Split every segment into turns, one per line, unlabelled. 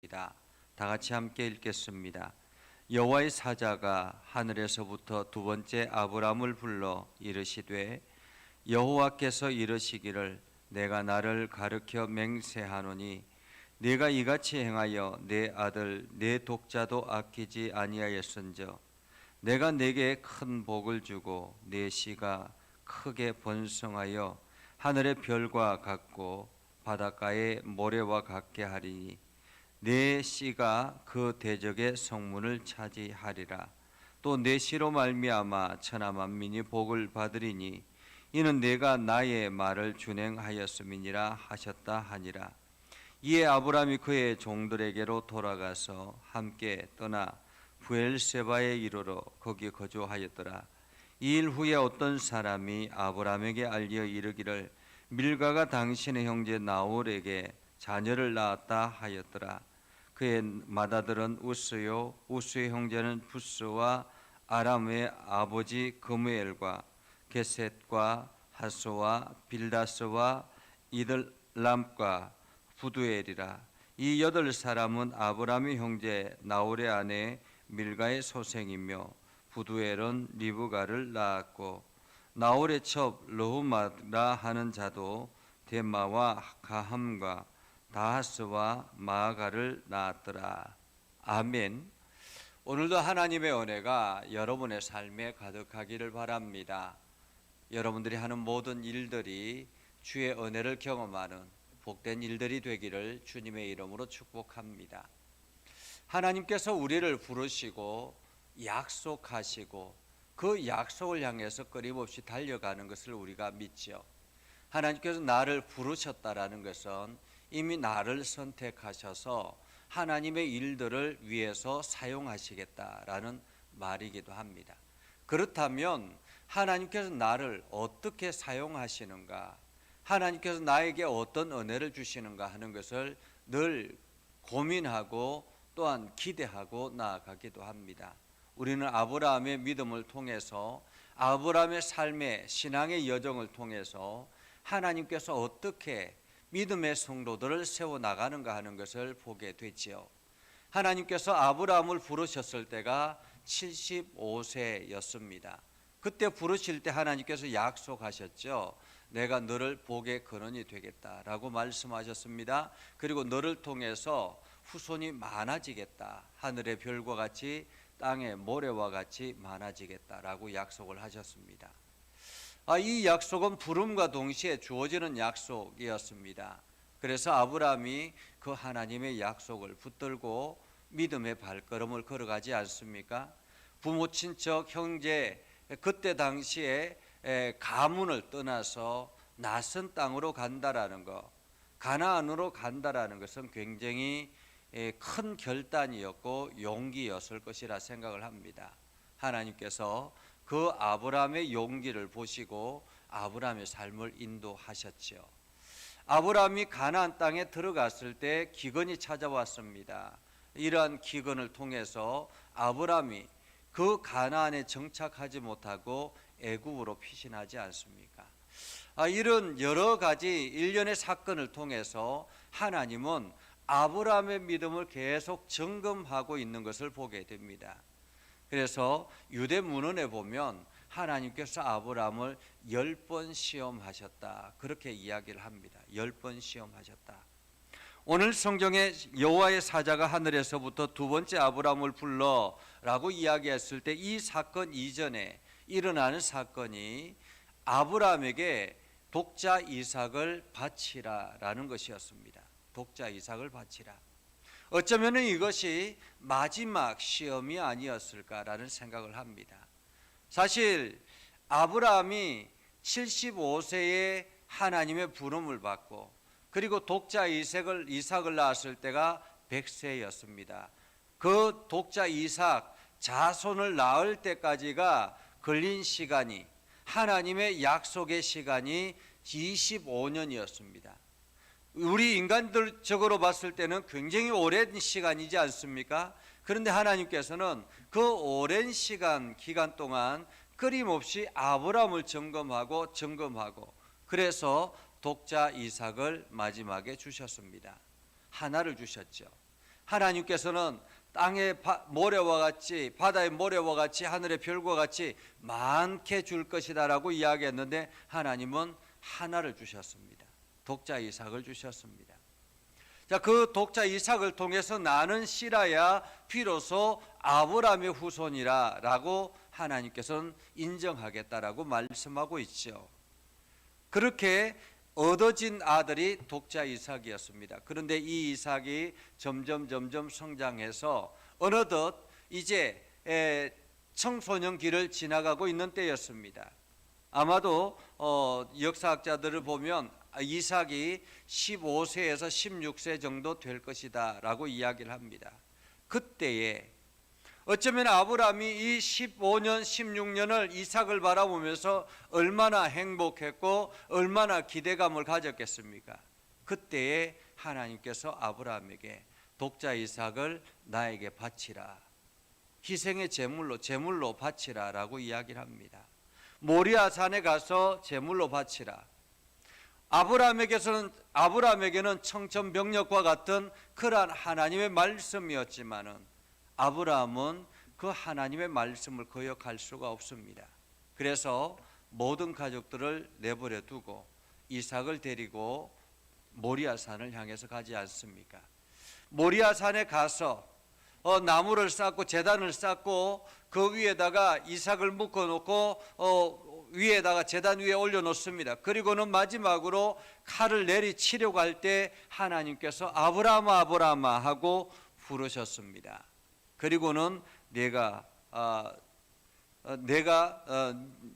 다 같이 함께 읽겠습니다. 여호와의 사자가 하늘에서부터 두 번째 아브람을 불러 이르시되 여호와께서 이르시기를 내가 나를 가르켜 맹세하노니 네가 이같이 행하여 내 아들 내 독자도 아끼지 아니하였은저 내가 네게 큰 복을 주고 네 씨가 크게 번성하여 하늘의 별과 같고 바닷가의 모래와 같게 하리니 내 씨가 그 대적의 성문을 차지하리라. 또 내 씨로 말미암아 천하 만민이 복을 받으리니 이는 내가 나의 말을 준행하였음이니라 하셨다 하니라. 이에 아브람이 그의 종들에게로 돌아가서 함께 떠나 부엘세바에 이르러 거기 거주하였더라. 이 일 후에 어떤 사람이 아브람에게 알려 이르기를 밀가가 당신의 형제 나홀에게 자녀를 낳았다 하였더라. 그의 맏아들은 우스요 우스의 형제는 부스와 아람의 아버지 그무엘과 게셋과 하소와 빌다스와 이들람과 부두엘이라. 이 8사람은 아브람의 형제 나홀의 아내 밀가의 소생이며 부두엘은 리브가를 낳았고 나홀의 첩 르후마라 하는 자도 데마와 가함과 다하스와 마아가를 낳았더라. 아멘. 오늘도 하나님의 은혜가 여러분의 삶에 가득하기를 바랍니다. 여러분들이 하는 모든 일들이 주의 은혜를 경험하는 복된 일들이 되기를 주님의 이름으로 축복합니다. 하나님께서 우리를 부르시고 약속하시고 그 약속을 향해서 끊임없이 달려가는 것을 우리가 믿죠. 하나님께서 나를 부르셨다라는 것은 이미 나를 선택하셔서 하나님의 일들을 위해서 사용하시겠다라는 말이기도 합니다. 그렇다면 하나님께서 나를 어떻게 사용하시는가, 하나님께서 나에게 어떤 은혜를 주시는가 하는 것을 늘 고민하고 또한 기대하고 나아가기도 합니다. 우리는 아브라함의 믿음을 통해서 아브라함의 삶의 신앙의 여정을 통해서 하나님께서 어떻게 믿음의 성도들을 세워나가는가 하는 것을 보게 되지요. 하나님께서 아브라함을 부르셨을 때가 75세였습니다. 그때 부르실 때 하나님께서 약속하셨죠. 내가 너를 복의 근원이 되겠다라고 말씀하셨습니다. 그리고 너를 통해서 후손이 많아지겠다. 하늘의 별과 같이 땅의 모래와 같이 많아지겠다라고 약속을 하셨습니다. 이 약속은 부름과 동시에 주어지는 약속이었습니다. 그래서 아브라함이 그 하나님의 약속을 붙들고 믿음의 발걸음을 걸어가지 않습니까? 부모, 친척, 형제, 그때 당시에 가문을 떠나서 낯선 땅으로 간다라는 것, 가나안으로 간다라는 것은 굉장히 큰 결단이었고 용기였을 것이라 생각을 합니다. 하나님께서 그 아브라함의 용기를 보시고 아브라함의 삶을 인도하셨죠. 아브라함이 가나안 땅에 들어갔을 때 기근이 찾아왔습니다. 이러한 기근을 통해서 아브라함이 그 가나안에 정착하지 못하고 애굽으로 피신하지 않습니까? 이런 여러 가지 일련의 사건을 통해서 하나님은 아브라함의 믿음을 계속 점검하고 있는 것을 보게 됩니다. 그래서 유대문헌에 보면 하나님께서 아브라함을 10번 시험하셨다, 그렇게 이야기를 합니다. 10번 시험하셨다. 오늘 성경에 여호와의 사자가 하늘에서부터 두 번째 아브라함을 불러 라고 이야기했을 때 이 사건 이전에 일어나는 사건이 아브라함에게 독자 이삭을 바치라 라는 것이었습니다. 독자 이삭을 바치라. 어쩌면 이것이 마지막 시험이 아니었을까라는 생각을 합니다. 사실 아브라함이 75세에 하나님의 부름을 받고 그리고 독자 이삭을 낳았을 때가 100세였습니다. 그 독자 이삭 자손을 낳을 때까지가 걸린 시간이, 하나님의 약속의 시간이 25년이었습니다. 우리 인간들적으로 봤을 때는 굉장히 오랜 시간이지 않습니까? 그런데 하나님께서는 그 오랜 기간 동안 끊임없이 아브라함을 점검하고 그래서 독자 이삭을 마지막에 주셨습니다. 하나를 주셨죠. 하나님께서는 땅의 모래와 같이, 바다의 모래와 같이, 하늘의 별과 같이 많게 줄 것이다라고 이야기했는데 하나님은 하나를 주셨습니다. 독자 이삭을 주셨습니다. 자, 그 독자 이삭을 통해서 나는 씨라야 비로소 아브라함의 후손이라라고 하나님께서는 인정하겠다라고 말씀하고 있죠. 그렇게 얻어진 아들이 독자 이삭이었습니다. 그런데 이 이삭이 점점 성장해서 어느덧 이제 청소년기를 지나가고 있는 때였습니다. 아마도 역사학자들을 보면 이삭이 15세에서 16세 정도 될 것이다 라고 이야기를 합니다. 그때에 어쩌면 아브라함이 이 15년 16년을 이삭을 바라보면서 얼마나 행복했고 얼마나 기대감을 가졌겠습니까? 그때에 하나님께서 아브라함에게 독자 이삭을 나에게 바치라, 희생의 제물로 바치라 라고 이야기를 합니다. 모리아 산에 가서 제물로 바치라. 아브라함에게는 청천벽력과 같은 그러한 하나님의 말씀이었지만은 아브라함은 그 하나님의 말씀을 거역할 수가 없습니다. 그래서 모든 가족들을 내버려 두고 이삭을 데리고 모리아산을 향해서 가지 않습니까? 모리아산에 가서 나무를 쌓고 제단을 쌓고 그 위에다가 이삭을 묶어놓고 위에다가 제단 위에 올려놓습니다. 그리고는 마지막으로 칼을 내리치려고 할 때 하나님께서 아브라함아 아브라함아 하고 부르셨습니다. 그리고는 내가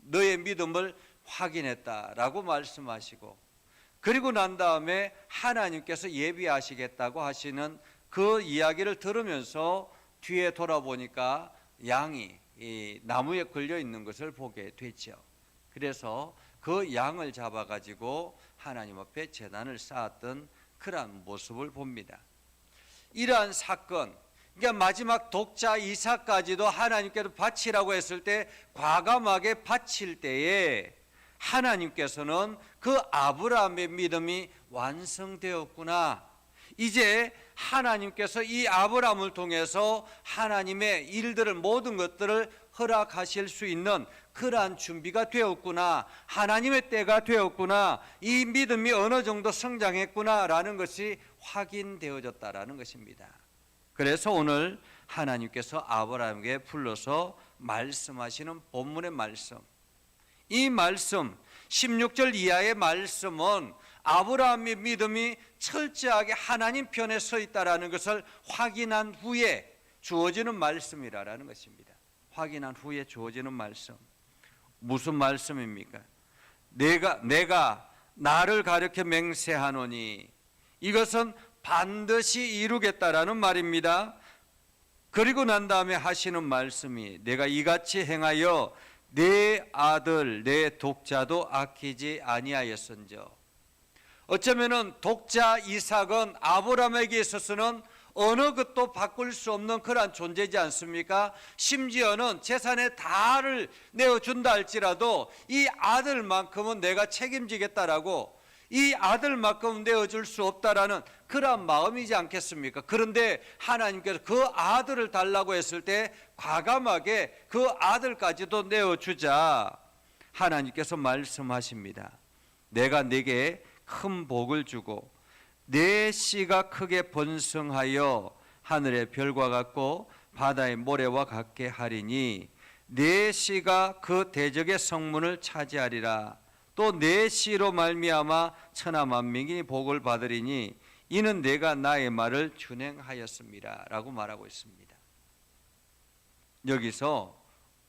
너의 믿음을 확인했다라고 말씀하시고, 그리고 난 다음에 하나님께서 예비하시겠다고 하시는 그 이야기를 들으면서 뒤에 돌아보니까 양이 이 나무에 걸려 있는 것을 보게 됐죠. 그래서 그 양을 잡아가지고 하나님 앞에 제단을 쌓았던 그러한 모습을 봅니다. 이러한 사건, 그러니까 마지막 독자 이삭까지도 하나님께서 바치라고 했을 때 과감하게 바칠 때에 하나님께서는 그 아브라함의 믿음이 완성되었구나, 이제 하나님께서 이 아브라함을 통해서 하나님의 일들을, 모든 것들을 허락하실 수 있는 그러한 준비가 되었구나, 하나님의 때가 되었구나, 이 믿음이 어느 정도 성장했구나라는 것이 확인되어졌다라는 것입니다. 그래서 오늘 하나님께서 아브라함에게 불러서 말씀하시는 본문의 말씀, 이 말씀 16절 이하의 말씀은 아브라함의 믿음이 철저하게 하나님 편에 서 있다라는 것을 확인한 후에 주어지는 말씀이라는 것입니다. 확인한 후에 주어지는 말씀. 무슨 말씀입니까? 내가 나를 가리켜 맹세하노니, 이것은 반드시 이루겠다라는 말입니다. 그리고 난 다음에 하시는 말씀이 내가 이같이 행하여 내 아들 내 독자도 아끼지 아니하였은저. 어쩌면은 독자 이삭은 아브라함에게 있어서는 어느 것도 바꿀 수 없는 그러한 존재지 않습니까? 심지어는 재산의 다를 내어준다 할지라도 이 아들만큼은 내가 책임지겠다라고, 이 아들만큼은 내어줄 수 없다라는 그러한 마음이지 않겠습니까? 그런데 하나님께서 그 아들을 달라고 했을 때 과감하게 그 아들까지도 내어주자 하나님께서 말씀하십니다. 내가 네게 큰 복을 주고 내 씨가 크게 번성하여 하늘의 별과 같고 바다의 모래와 같게 하리니 내 씨가 그 대적의 성문을 차지하리라. 또 내 씨로 말미암아 천하 만민이 복을 받으리니 이는 내가 나의 말을 준행하였습니다 라고 말하고 있습니다. 여기서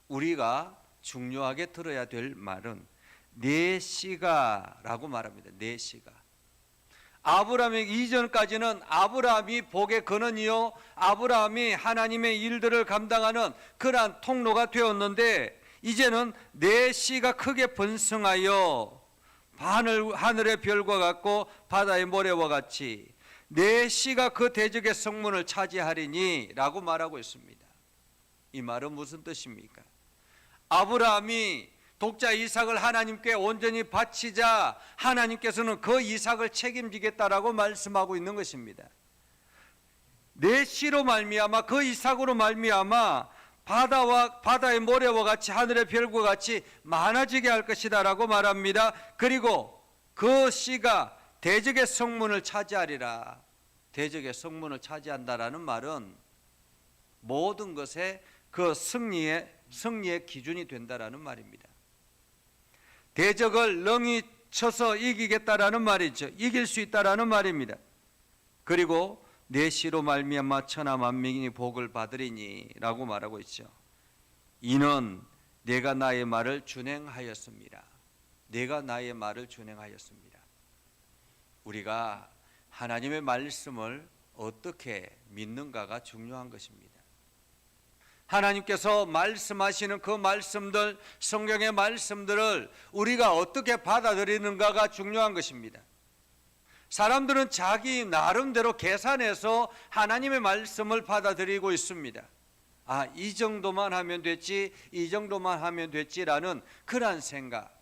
우리가 중요하게 들어야 될 말은 내 씨가 라고 말합니다. 내 씨가. 아브라함의 이전까지는 아브라함이 복의 근원이요, 아브라함이 하나님의 일들을 감당하는 그러한 통로가 되었는데, 이제는 내 씨가 크게 번성하여 하늘의 별과 같고 바다의 모래와 같이 내 씨가 그 대적의 성문을 차지하리니 라고 말하고 있습니다. 이 말은 무슨 뜻입니까? 아브라함이 독자 이삭을 하나님께 온전히 바치자 하나님께서는 그 이삭을 책임지겠다라고 말씀하고 있는 것입니다. 내 씨로 말미암아 그 이삭으로 말미암아 바다의 모래와 같이 하늘의 별과 같이 많아지게 할 것이다라고 말합니다. 그리고 그 씨가 대적의 성문을 차지하리라. 대적의 성문을 차지한다라는 말은 모든 것에 그 승리의 기준이 된다라는 말입니다. 대적을 능히 쳐서 이기겠다라는 말이죠. 이길 수 있다라는 말입니다. 그리고 내 씨로 말미암아 천하 만민이 복을 받으리니라고 말하고 있죠. 이는 내가 나의 말을 준행하였습니다. 내가 나의 말을 준행하였습니다. 우리가 하나님의 말씀을 어떻게 믿는가가 중요한 것입니다. 하나님께서 말씀하시는 그 말씀들, 성경의 말씀들을 우리가 어떻게 받아들이는가가 중요한 것입니다. 사람들은 자기 나름대로 계산해서 하나님의 말씀을 받아들이고 있습니다. 이 정도만 하면 됐지, 이 정도만 하면 됐지라는 그러한 생각,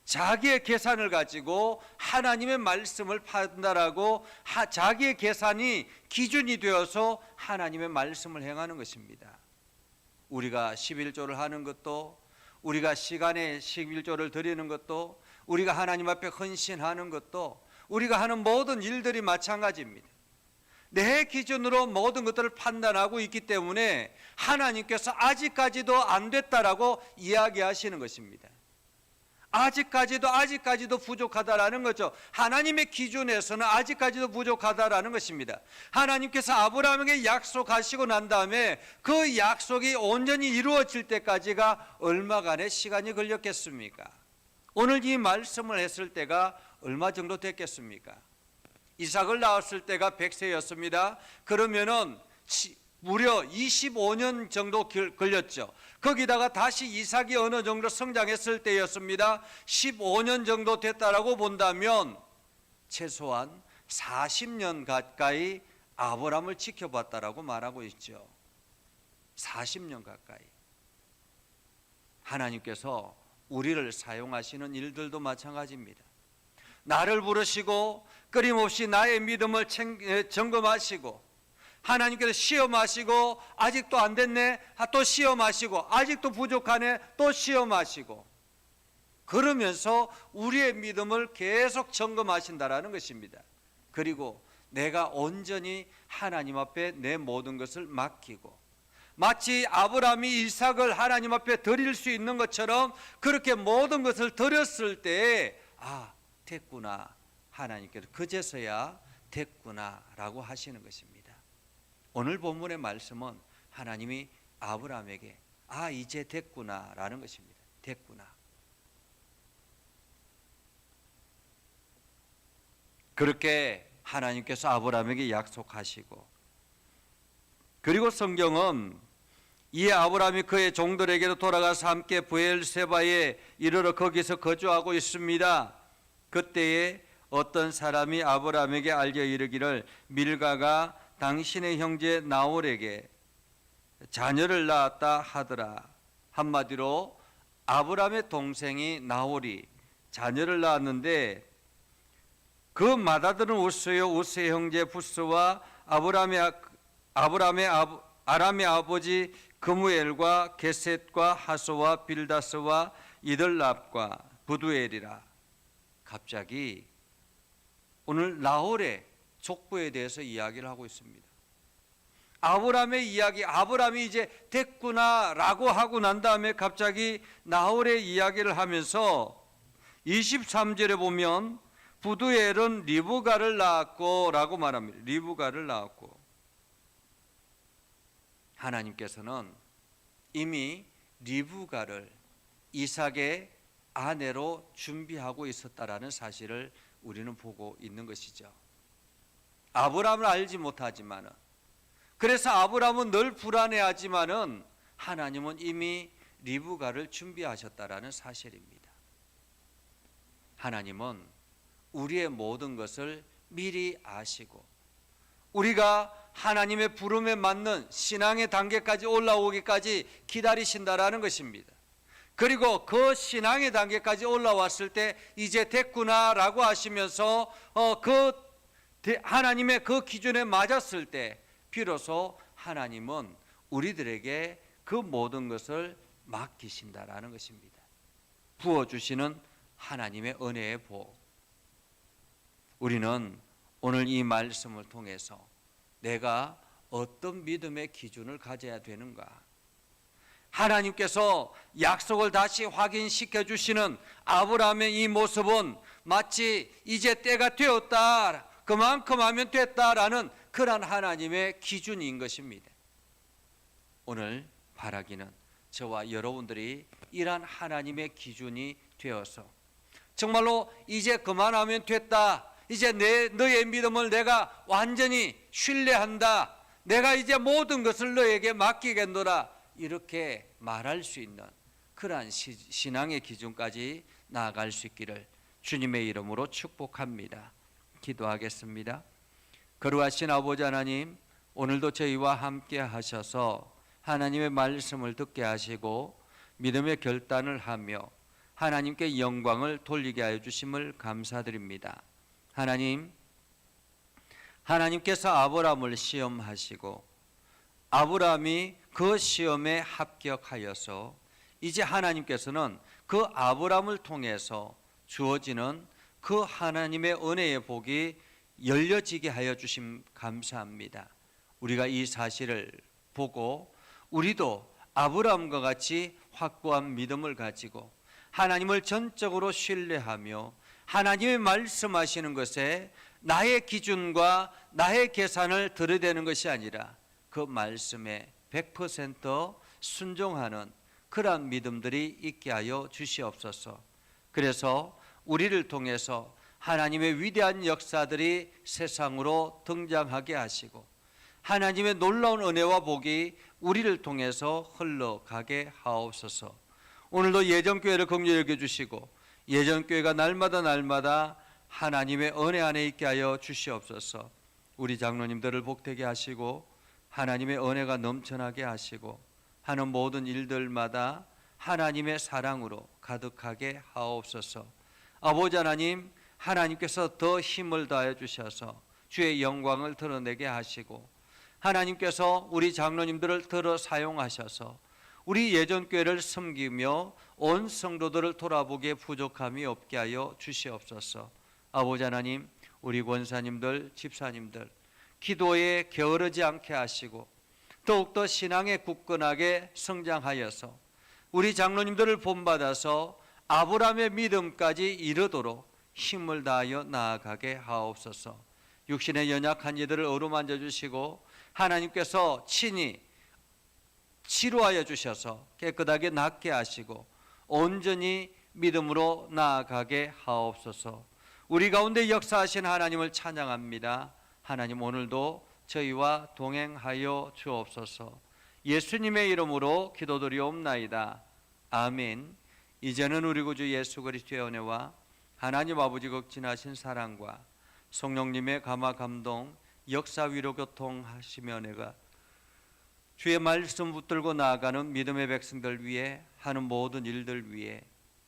자기의 계산을 가지고 하나님의 말씀을 판단하고 자기의 계산이 기준이 되어서 하나님의 말씀을 행하는 것입니다. 우리가 11조를 하는 것도, 우리가 시간에 11조를 드리는 것도, 우리가 하나님 앞에 헌신하는 것도, 우리가 하는 모든 일들이 마찬가지입니다. 내 기준으로 모든 것들을 판단하고 있기 때문에 하나님께서 아직까지도 안 됐다라고 이야기하시는 것입니다. 아직까지도 부족하다라는 거죠. 하나님의 기준에서는 아직까지도 부족하다라는 것입니다. 하나님께서 아브라함에게 약속하시고 난 다음에 그 약속이 온전히 이루어질 때까지가 얼마간의 시간이 걸렸겠습니까? 오늘 이 말씀을 했을 때가 얼마 정도 됐겠습니까? 이삭을 낳았을 때가 100세였습니다. 그러면은 무려 25년 정도 걸렸죠. 거기다가 다시 이삭이 어느 정도 성장했을 때였습니다. 15년 정도 됐다라고 본다면 최소한 40년 가까이 아브라함을 지켜봤다라고 말하고 있죠. 40년 가까이. 하나님께서 우리를 사용하시는 일들도 마찬가지입니다. 나를 부르시고 끊임없이 나의 믿음을 점검하시고, 하나님께서 시험하시고 아직도 안 됐네, 또 시험하시고 아직도 부족하네, 또 시험하시고, 그러면서 우리의 믿음을 계속 점검하신다라는 것입니다. 그리고 내가 온전히 하나님 앞에 내 모든 것을 맡기고, 마치 아브라함이 이삭을 하나님 앞에 드릴 수 있는 것처럼 그렇게 모든 것을 드렸을 때 됐구나, 하나님께서 그제서야 됐구나라고 하시는 것입니다. 오늘 본문의 말씀은 하나님이 아브라함에게 이제 됐구나라는 것입니다. 됐구나. 그렇게 하나님께서 아브라함에게 약속하시고, 그리고 성경은 이에 아브라함이 그의 종들에게로 돌아가서 함께 브엘세바에 이르러 거기서 거주하고 있습니다. 그때에 어떤 사람이 아브라함에게 알려 이르기를 밀가가 당신의 형제 나홀에게 자녀를 낳았다 하더라. 한마디로 아브라함의 동생이 나홀이 자녀를 낳았는데 그 맏아들은 우스요, 우스의 형제 부스와 아람의 아버지 그무엘과 게셋과 하소와 빌다스와 이들랍과 부두엘이라. 갑자기 오늘 나홀의 족보에 대해서 이야기를 하고 있습니다. 아브라함의 이야기, 아브라함이 이제 됐구나라고 하고 난 다음에 갑자기 나홀의 이야기를 하면서 23절에 보면 부두엘은 리브가를 낳았고 라고 말합니다. 리브가를 낳았고, 하나님께서는 이미 리브가를 이삭의 아내로 준비하고 있었다라는 사실을 우리는 보고 있는 것이죠. 아브라함을 알지 못하지만은, 그래서 아브라함은 늘 불안해하지만은 하나님은 이미 리브가를 준비하셨다라는 사실입니다. 하나님은 우리의 모든 것을 미리 아시고 우리가 하나님의 부름에 맞는 신앙의 단계까지 올라오기까지 기다리신다라는 것입니다. 그리고 그 신앙의 단계까지 올라왔을 때 이제 됐구나라고 하시면서 하나님의 그 기준에 맞았을 때 비로소 하나님은 우리들에게 그 모든 것을 맡기신다라는 것입니다. 부어주시는 하나님의 은혜의 복. 우리는 오늘 이 말씀을 통해서 내가 어떤 믿음의 기준을 가져야 되는가? 하나님께서 약속을 다시 확인시켜 주시는 아브라함의 이 모습은 마치 이제 때가 되었다, 그만큼 하면 됐다라는 그런 하나님의 기준인 것입니다. 오늘 바라기는 저와 여러분들이 이러한 하나님의 기준이 되어서 정말로 이제 그만하면 됐다, 이제 너의 믿음을 내가 완전히 신뢰한다, 내가 이제 모든 것을 너에게 맡기겠노라, 이렇게 말할 수 있는 그러한 신앙의 기준까지 나아갈 수 있기를 주님의 이름으로 축복합니다. 기도하겠습니다. 거룩하신 아버지 하나님, 오늘도 저희와 함께 하셔서 하나님의 말씀을 듣게 하시고 믿음의 결단을 하며 하나님께 영광을 돌리게 하여 주심을 감사드립니다. 하나님께서 아브라함을 시험하시고 아브라함이 그 시험에 합격하여서 이제 하나님께서는 그 아브라함을 통해서 주어지는 그 하나님의 은혜의 복이 열려지게 하여 주심 감사합니다. 우리가 이 사실을 보고 우리도 아브라함과 같이 확고한 믿음을 가지고 하나님을 전적으로 신뢰하며 하나님의 말씀하시는 것에 나의 기준과 나의 계산을 들여대는 것이 아니라 그 말씀에 100% 순종하는 그러한 믿음들이 있게 하여 주시옵소서. 그래서 우리를 통해서 하나님의 위대한 역사들이 세상으로 등장하게 하시고 하나님의 놀라운 은혜와 복이 우리를 통해서 흘러가게 하옵소서. 오늘도 예전교회를 긍휼히 여겨주시고 예전교회가 날마다 하나님의 은혜 안에 있게 하여 주시옵소서. 우리 장로님들을 복되게 하시고 하나님의 은혜가 넘쳐나게 하시고 하는 모든 일들마다 하나님의 사랑으로 가득하게 하옵소서. 아버지 하나님, 하나님께서 더 힘을 다해 주셔서 주의 영광을 드러내게 하시고 하나님께서 우리 장로님들을 들어 사용하셔서 우리 예전교회를 섬기며 온 성도들을 돌아보기에 부족함이 없게 하여 주시옵소서. 아버지 하나님, 우리 권사님들, 집사님들 기도에 게으르지 않게 하시고 더욱더 신앙에 굳건하게 성장하여서 우리 장로님들을 본받아서 아브라함의 믿음까지 이르도록 힘을 다하여 나아가게 하옵소서. 육신의 연약한 이들을 어루만져 주시고 하나님께서 친히 치료하여 주셔서 깨끗하게 낫게 하시고 온전히 믿음으로 나아가게 하옵소서. 우리 가운데 역사하신 하나님을 찬양합니다. 하나님, 오늘도 저희와 동행하여 주옵소서. 예수님의 이름으로 기도드리옵나이다. 아멘. 이제는 우리 구주 예수 그리스도의 은혜와 하나님 아버지 극진하신 사랑과 성령님의 감화 감동 역사 위로 교통하시며 은혜가 주의 말씀 붙들고 나아가는 믿음의 백성들 위해 하는 모든 일들 위해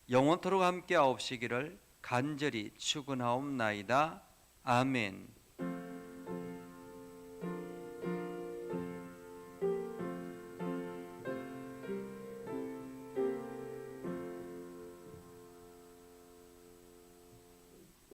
영원토록 함께 하옵시기를 간절히 축원하옵나이다. 아멘.